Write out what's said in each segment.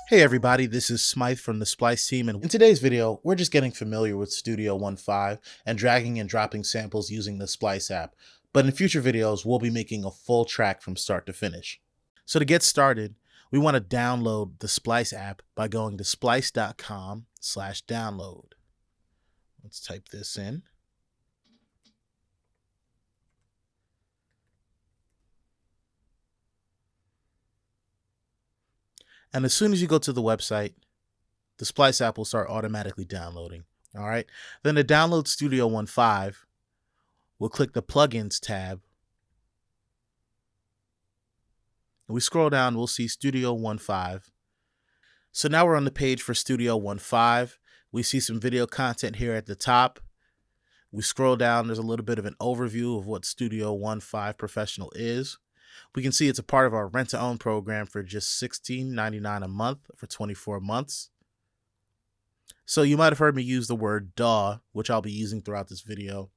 Hey everybody, this is Smythe from the Splice team, and in today's video, we're just getting familiar with Studio 1.5 and dragging and dropping samples using the Splice app. But in future videos, we'll be making a full track from start to finish. So to get started, we want to download the Splice app by going to splice.com/download. Let's type this in. And as soon as you go to the website, the Splice app will start automatically downloading. All right. Then to download Studio 1.5, we'll click the Plugins tab. And we scroll down, we'll see Studio 1.5. So now we're on the page for Studio 1.5. We see some video content here at the top. We scroll down, there's a little bit of an overview of what Studio 1.5 Professional is. We can see it's a part of our rent-to-own program for just $16.99 a month for 24 months. So you might have heard me use the word DAW, which I'll be using throughout this video.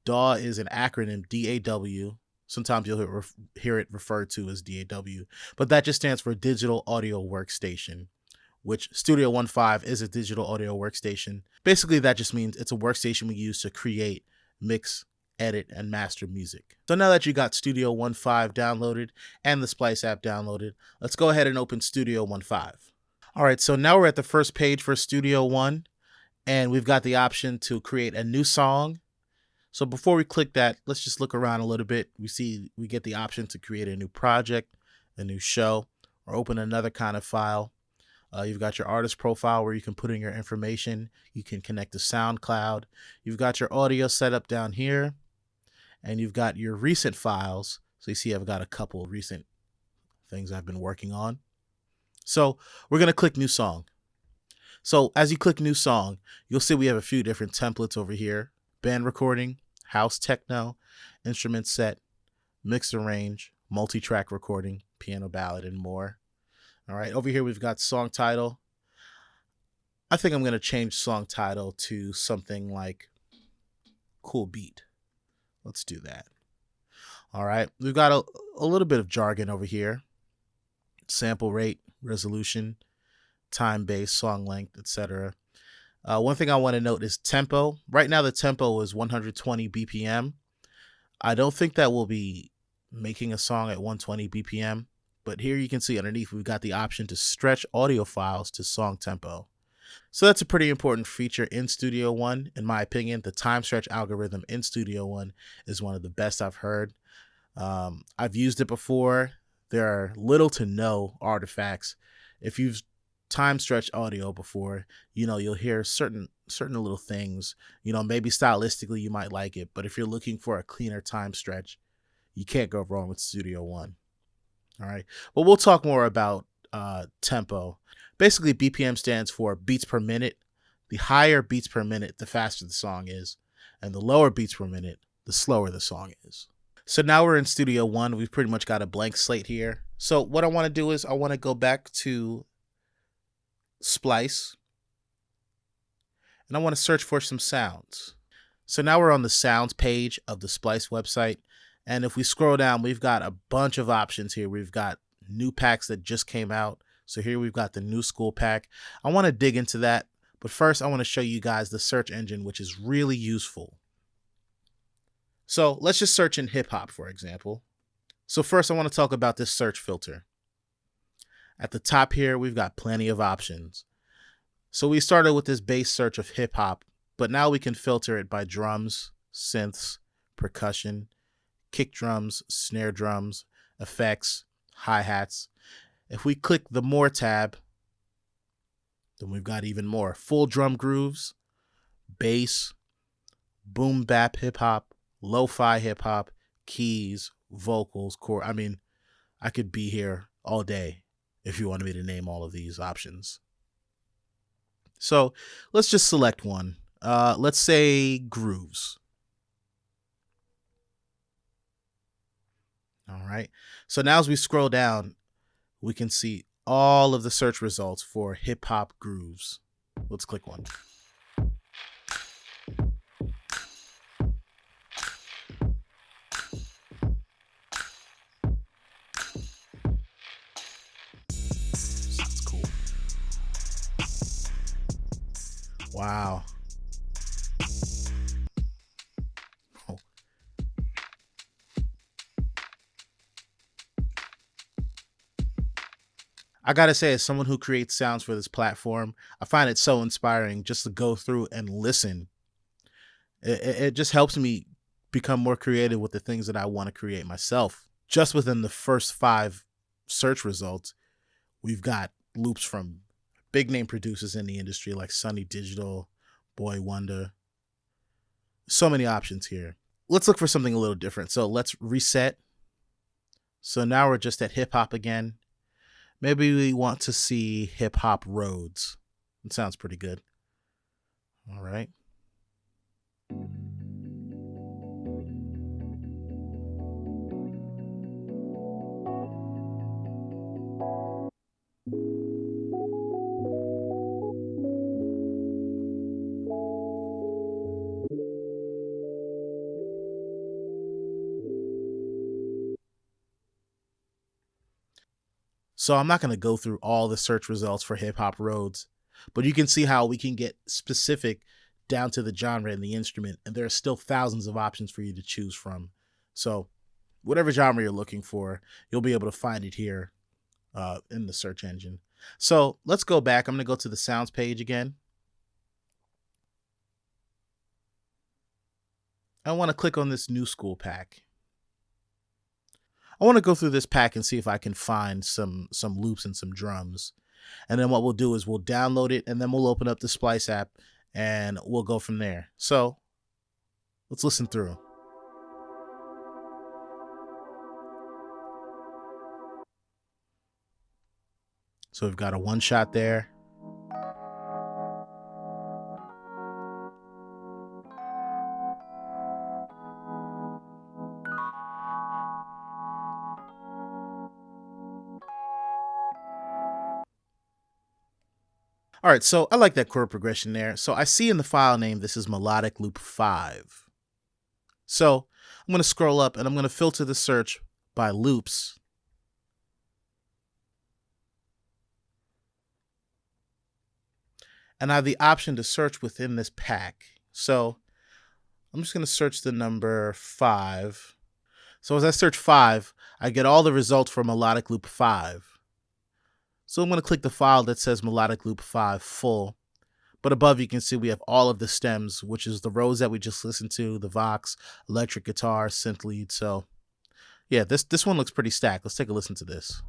DAW is an acronym, DAW. Sometimes you'll hear it referred to as DAW, but that just stands for Digital Audio Workstation, which Studio 1.5 is a digital audio workstation. Basically, that just means it's a workstation we use to create, mix, edit, and master music. So now that you got Studio 1.5 downloaded and the Splice app downloaded, let's go ahead and open Studio 1.5. All right, so now we're at the first page for Studio 1, and we've got the option to create a new song. So before we click that, let's just look around a little bit. We get the option to create a new project, a new show, or open another kind of file. You've got your artist profile where you can put in your information. You can connect to SoundCloud. You've got your audio set up down here. And you've got your recent files. So you see I've got a couple of recent things I've been working on. So we're going to click New Song. So as you click New Song, you'll see we have a few different templates over here. Band recording, house techno, instrument set, mix arrange, multi-track recording, piano ballad, and more. All right, over here we've got song title. I think I'm going to change song title to something like Cool Beat. Let's do that. All right, we've got a little bit of jargon over here. Sample rate, resolution, time base, song length, etc. One thing I want to note is tempo. Right now the tempo is 120 BPM. I don't think that we'll be making a song at 120 BPM, but here you can see underneath we've got the option to stretch audio files to song tempo. So that's a pretty important feature in Studio One. In my opinion, the time stretch algorithm in Studio One is one of the best I've heard. I've used it before. There are little to no artifacts. If you've time stretched audio before, you'll hear certain little things. Maybe stylistically you might like it, but if you're looking for a cleaner time stretch, you can't go wrong with Studio One. All right, but we'll talk more about tempo. Basically, BPM stands for beats per minute. The higher beats per minute, the faster the song is, and the lower beats per minute, the slower the song is. So now we're in Studio One. We've pretty much got a blank slate here. So what I want to do is I want to go back to Splice, and I want to search for some sounds. So now we're on the sounds page of the Splice website, and if we scroll down, we've got a bunch of options here. We've got new packs that just came out. So here we've got the new school pack. I want to dig into that, but first I want to show you guys the search engine, which is really useful. So let's just search in hip hop, for example. So first I want to talk about this search filter. At the top here, we've got plenty of options. So we started with this base search of hip hop, but now we can filter it by drums, synths, percussion, kick drums, snare drums, effects, hi-hats. If we click the More tab, then we've got even more. Full drum grooves, bass, boom bap hip hop, lo-fi hip hop, keys, vocals, core. I mean, I could be here all day if you wanted me to name all of these options. So let's just select one. Let's say grooves. All right. So now as we scroll down, we can see all of the search results for hip hop grooves. Let's click one. Wow. Oh. I gotta say, as someone who creates sounds for this platform, I find it so inspiring just to go through and listen. It just helps me become more creative with the things that I want to create myself. Just within the first 5 search results, we've got loops from big name producers in the industry like Sunny Digital, Boy Wonder. So many options here. Let's look for something a little different. So let's reset. So now we're just at hip hop again. Maybe we want to see hip hop roads. It sounds pretty good. All right. So I'm not going to go through all the search results for hip hop roads, but you can see how we can get specific down to the genre and the instrument, and there are still thousands of options for you to choose from. So whatever genre you're looking for, you'll be able to find it here in the search engine. So let's go back. I'm going to go to the sounds page again. I want to click on this new school pack. I want to go through this pack and see if I can find some loops and some drums. And then what we'll do is we'll download it, and then we'll open up the Splice app and we'll go from there. So let's listen through. So we've got a one shot there. All right, so I like that chord progression there. So I see in the file name, this is melodic loop 5. So I'm going to scroll up and I'm going to filter the search by loops. And I have the option to search within this pack. So I'm just going to search the number 5. So as I search 5, I get all the results for melodic loop 5. So I'm going to click the file that says melodic loop 5 full. But above you can see we have all of the stems, which is the rows that we just listened to, the Vox, electric guitar, synth lead. So yeah, this one looks pretty stacked. Let's take a listen to this.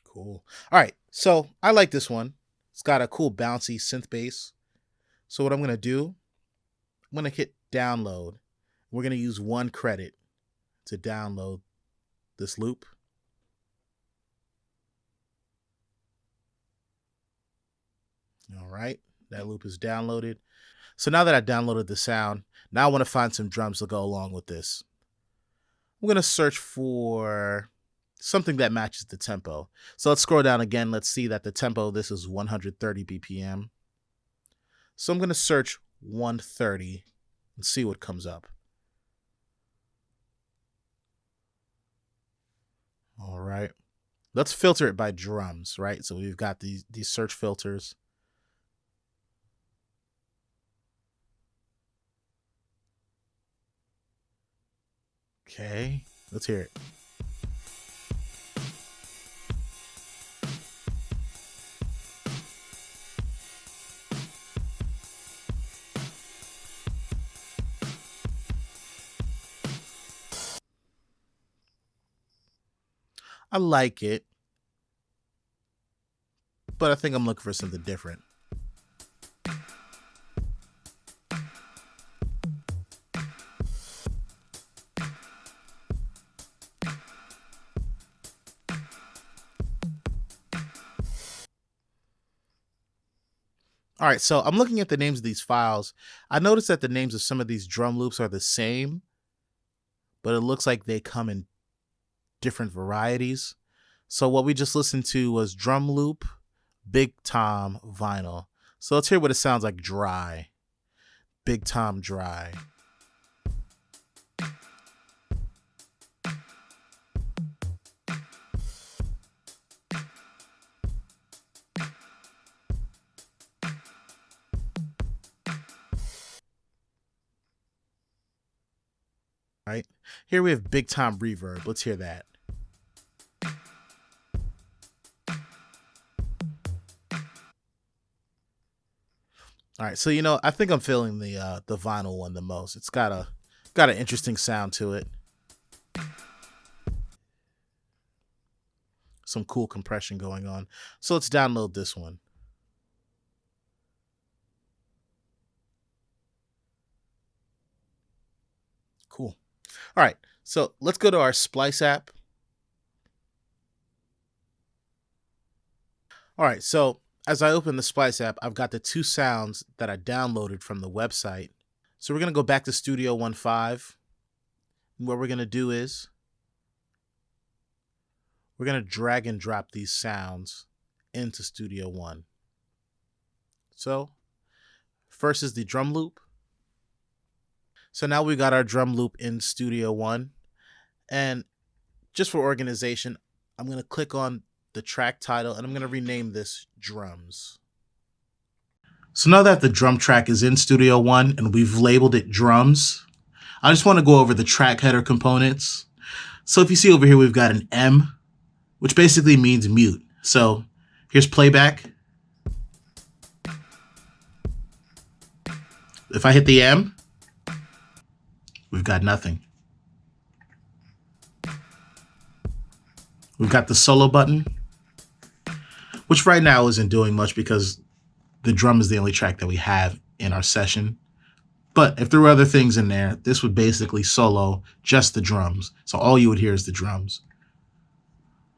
Cool. All right, so I like this one. It's got a cool bouncy synth bass. So what I'm going to do, I'm going to hit download. We're going to use 1 credit to download this loop. All right, that loop is downloaded. So now that I downloaded the sound, now I want to find some drums to go along with this. I'm going to search for something that matches the tempo. So let's scroll down again. Let's see that the tempo, this is 130 BPM. So I'm going to search 130 and see what comes up. All right. Let's filter it by drums, right? So we've got these search filters. Okay, let's hear it. I like it, but I think I'm looking for something different. All right, so I'm looking at the names of these files. I noticed that the names of some of these drum loops are the same, but it looks like they come in different varieties. So what we just listened to was drum loop, big tom, vinyl. So let's hear what it sounds like dry. Big Tom dry. Right? Here we have Big Tom reverb. Let's hear that. All right, so I think I'm feeling the vinyl one the most. It's got an interesting sound to it. Some cool compression going on. So let's download this one. Cool. All right, so let's go to our Splice app. All right, so as I open the Splice app, I've got the two sounds that I downloaded from the website. So we're going to go back to Studio 1.5. And what we're going to do is we're going to drag and drop these sounds into Studio One. So first is the drum loop. So now we got our drum loop in Studio One. And just for organization, I'm going to click on the track title and I'm going to rename this drums. So now that the drum track is in Studio One and we've labeled it drums, I just want to go over the track header components. So if you see over here, we've got an M, which basically means mute. So here's playback. If I hit the M, we've got nothing. We've got the solo button, which right now isn't doing much because the drum is the only track that we have in our session. But if there were other things in there, this would basically solo just the drums. So all you would hear is the drums.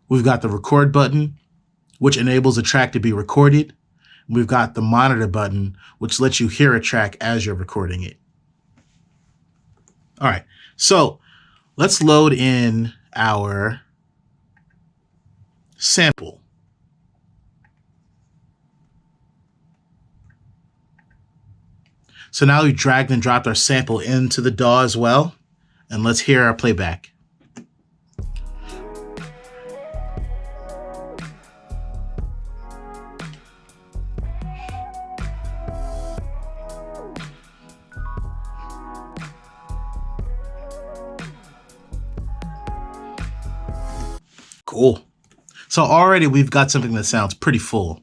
We've got the record button, which enables a track to be recorded. We've got the monitor button, which lets you hear a track as you're recording it. All right, so let's load in our sample. So now we've dragged and dropped our sample into the DAW as well. And let's hear our playback. Cool. So already we've got something that sounds pretty full.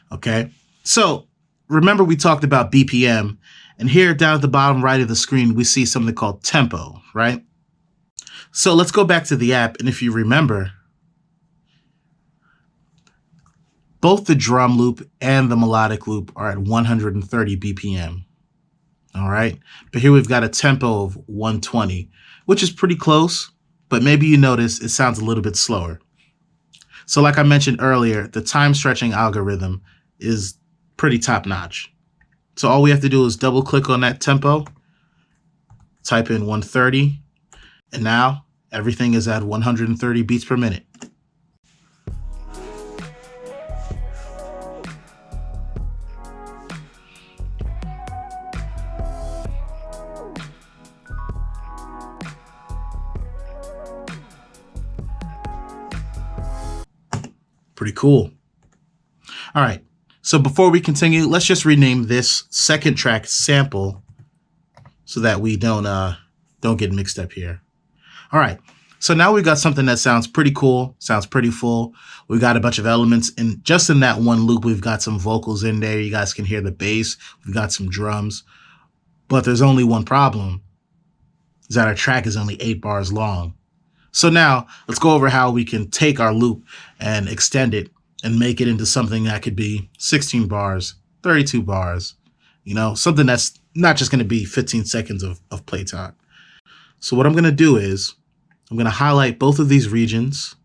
Okay. So remember we talked about BPM, and here down at the bottom right of the screen, we see something called tempo, right? So let's go back to the app. And if you remember, both the drum loop and the melodic loop are at 130 BPM. All right. But here we've got a tempo of 120, which is pretty close, but maybe you notice it sounds a little bit slower. So like I mentioned earlier, the time stretching algorithm is pretty top notch. So all we have to do is double click on that tempo, type in 130, and now everything is at 130 beats per minute. Pretty cool. All right. So before we continue, let's just rename this second track sample so that we don't get mixed up here. All right. So now we've got something that sounds pretty cool, sounds pretty full. We've got a bunch of elements, and just in that one loop, we've got some vocals in there. You guys can hear the bass. We've got some drums, but there's only one problem, is that our track is only 8 bars long. So now let's go over how we can take our loop and extend it and make it into something that could be 16 bars, 32 bars, something that's not just going to be 15 seconds of playtime. So what I'm going to do is I'm going to highlight both of these regions,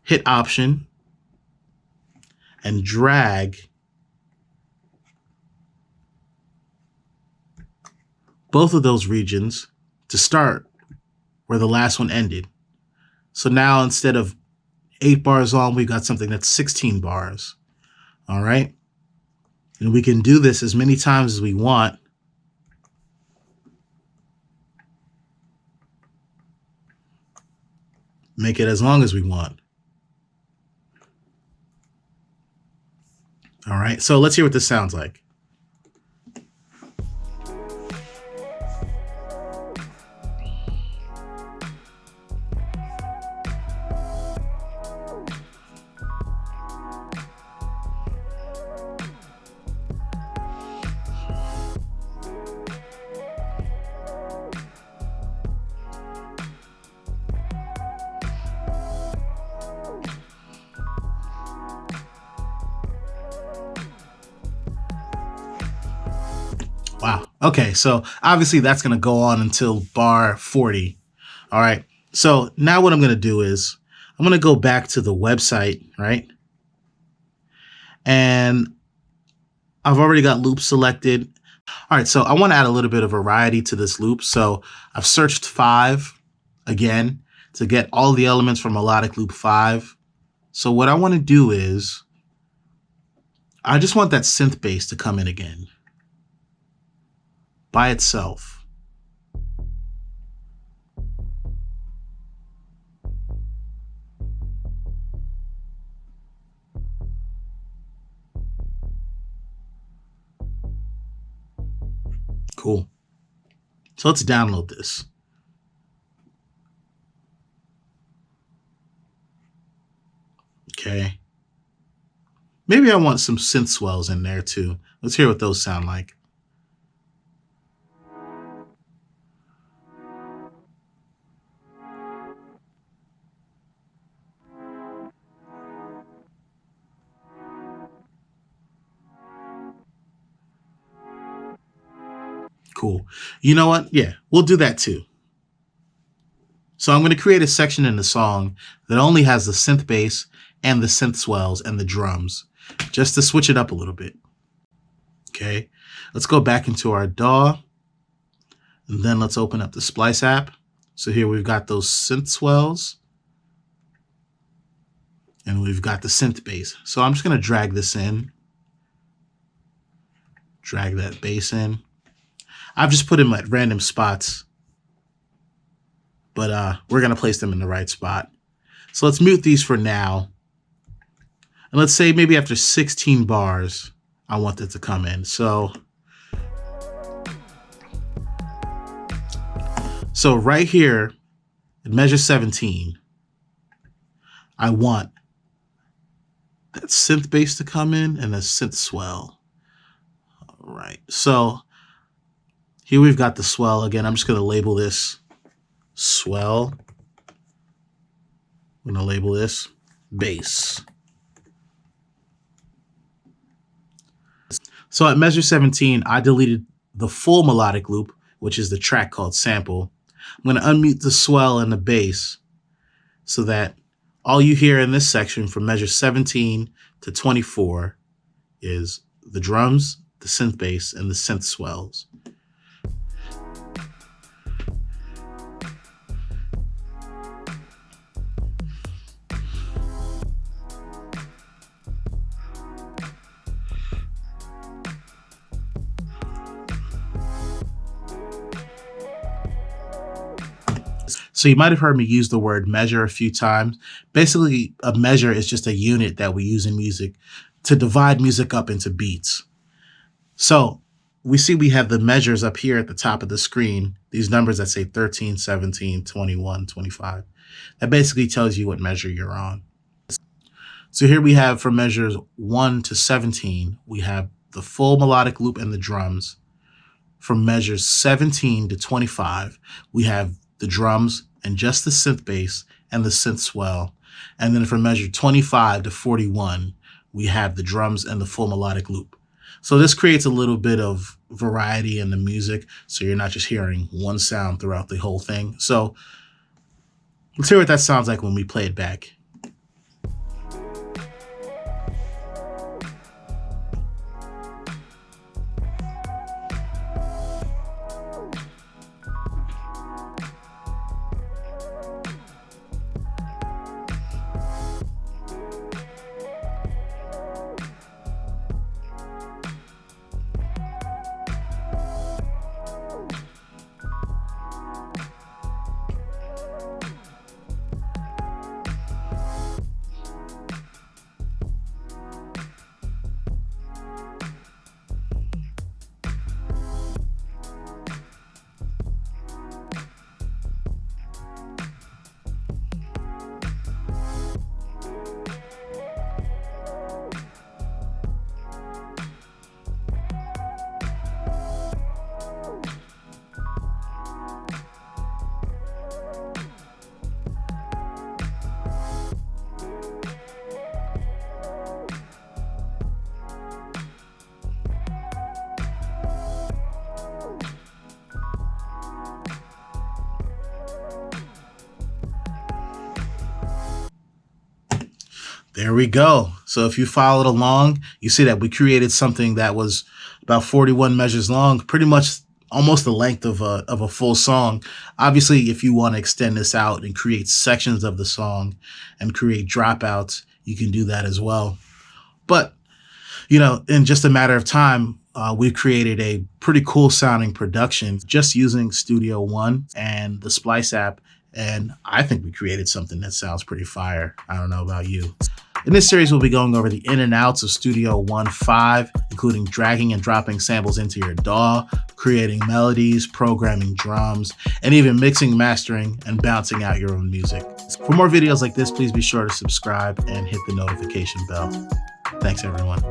hit Option, and drag both of those regions to start where the last one ended. So now instead of 8 bars long, we've got something that's 16 bars. All right. And we can do this as many times as we want. Make it as long as we want. All right, so let's hear what this sounds like. Wow. Okay, so obviously that's going to go on until bar 40. All right. So now what I'm going to do is I'm going to go back to the website, right? And I've already got loops selected. All right, so I want to add a little bit of variety to this loop. So I've searched 5 again to get all the elements from melodic loop 5. So what I want to do is I just want that synth bass to come in again by itself. Cool. So let's download this. Okay. Maybe I want some synth swells in there too. Let's hear what those sound like. Cool. You know what? Yeah, we'll do that too. So I'm going to create a section in the song that only has the synth bass and the synth swells and the drums, just to switch it up a little bit. Okay, let's go back into our DAW, and then let's open up the Splice app. So here we've got those synth swells, and we've got the synth bass. So I'm just going to drag this in, drag that bass in. I've just put them at random spots, but we're going to place them in the right spot. So let's mute these for now. And let's say maybe after 16 bars, I want it to come in. So right here at measure 17, I want that synth bass to come in and a synth swell. All right. So here we've got the swell. Again, I'm just going to label this swell. I'm going to label this bass. So at measure 17, I deleted the full melodic loop, which is the track called sample. I'm going to unmute the swell and the bass so that all you hear in this section from measure 17 to 24 is the drums, the synth bass, and the synth swells. So you might have heard me use the word measure a few times. Basically, a measure is just a unit that we use in music to divide music up into beats. So we see we have the measures up here at the top of the screen, these numbers that say 13, 17, 21, 25. That basically tells you what measure you're on. So here we have from measures 1 to 17, we have the full melodic loop and the drums. From measures 17 to 25, we have the drums and just the synth bass and the synth swell. And then from measure 25 to 41, we have the drums and the full melodic loop. So this creates a little bit of variety in the music, so you're not just hearing one sound throughout the whole thing. So let's hear what that sounds like when we play it back. There we go. So if you followed along, you see that we created something that was about 41 measures long, pretty much almost the length of a full song. Obviously, if you want to extend this out and create sections of the song and create dropouts, you can do that as well. But, you know, in just a matter of time, we created a pretty cool sounding production just using Studio One and the Splice app. And I think we created something that sounds pretty fire. I don't know about you. In this series, we'll be going over the in and outs of Studio One 5, including dragging and dropping samples into your DAW, creating melodies, programming drums, and even mixing, mastering, and bouncing out your own music. For more videos like this, please be sure to subscribe and hit the notification bell. Thanks, everyone.